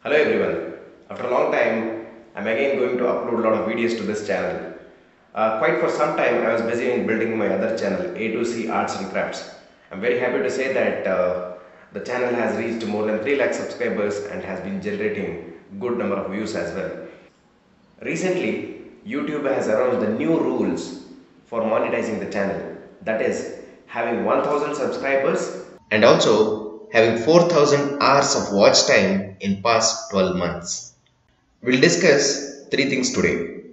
Hello everyone. After a long time, I'm again going to upload a lot of videos to this channel. Quite for some time, I was busy in building my other channel, A2C Arts and Crafts. I'm very happy to say that the channel has reached more than 3 lakh subscribers and has been generating good number of views as well. Recently, YouTube has announced the new rules for monetizing the channel. That is, having 1000 subscribers and also having 4000 hours of watch time in past 12 months. We'll discuss 3 things today.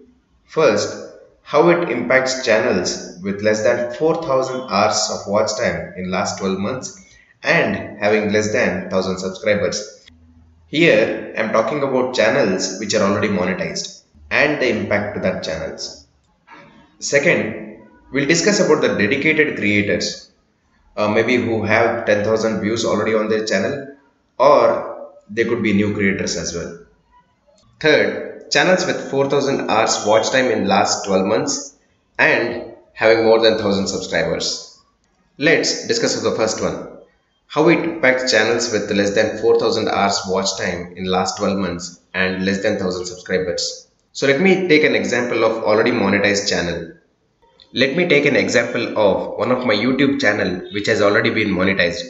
First, how it impacts channels with less than 4000 hours of watch time in last 12 months and having less than 1000 subscribers. Here, I'm talking about channels which are already monetized and the impact to that channels. Second, we'll discuss about the dedicated creators. Maybe who have 10,000 views already on their channel, or they could be new creators as well. Third, channels with 4000 hours watch time in last 12 months and having more than 1000 subscribers. Let's discuss the first one. How it impacts channels with less than 4000 hours watch time in last 12 months and less than 1000 subscribers. So let me take an example of already monetized channel. Let me take an example of one of my YouTube channel which has already been monetized.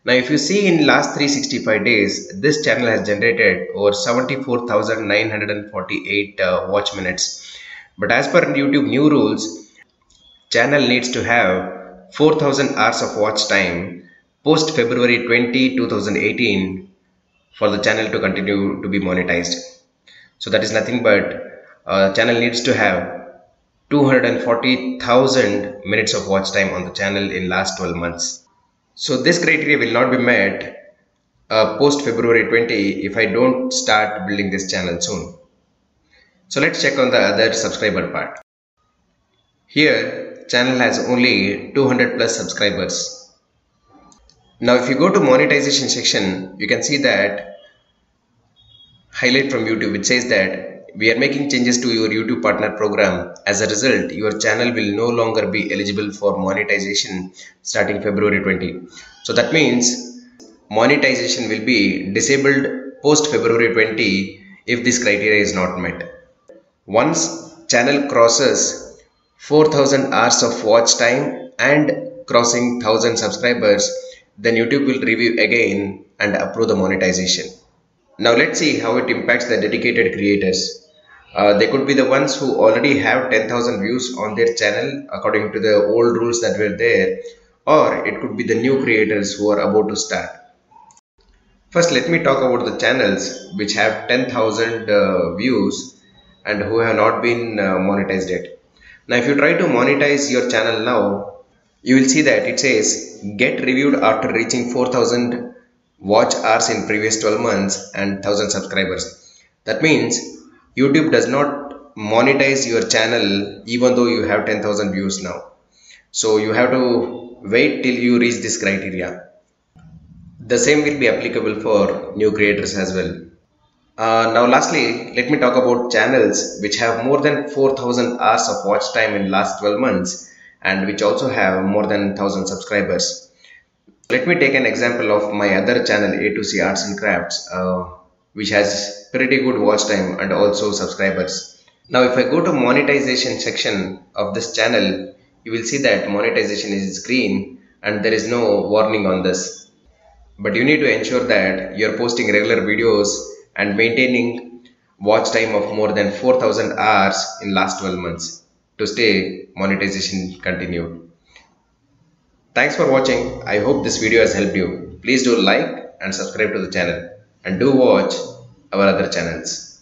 Now if you see in last 365 days, this channel has generated over 74,948 watch minutes. But as per YouTube new rules, channel needs to have 4000 hours of watch time post February 20, 2018 for the channel to continue to be monetized. So that is nothing but channel needs to have 240,000 minutes of watch time on the channel in last 12 months. So this criteria will not be met post February 20 if I don't start building this channel soon. So let's check on the other subscriber part. Here channel has only 200 plus subscribers. Now if you go to monetization section, you can see that highlight from YouTube, it says that we are making changes to your YouTube partner program. As a result, your channel will no longer be eligible for monetization starting February 20. So that means monetization will be disabled post February 20 if this criteria is not met. Once channel crosses 4000 hours of watch time and crossing 1000 subscribers, then YouTube will review again and approve the monetization. Now let's see how it impacts the dedicated creators. They could be the ones who already have 10,000 views on their channel according to the old rules that were there, or it could be the new creators who are about to start. First, let me talk about the channels which have 10,000 views and who have not been monetized yet. Now if you try to monetize your channel now, you will see that it says get reviewed after reaching 4000 watch hours in previous 12 months and 1000 subscribers. That means YouTube does not monetize your channel even though you have 10,000 views now. So you have to wait till you reach this criteria. The same will be applicable for new creators as well. Now lastly, let me talk about channels which have more than 4000 hours of watch time in last 12 months and which also have more than 1000 subscribers. Let me take an example of my other channel, A2C Arts and Crafts, which has pretty good watch time and also subscribers. Now if I go to monetization section of this channel, you will see that monetization is green and there is no warning on this. But you need to ensure that you are posting regular videos and maintaining watch time of more than 4000 hours in last 12 months to stay monetization continued. Thanks for watching. I hope this video has helped you. Please do like and subscribe to the channel and do watch our other channels.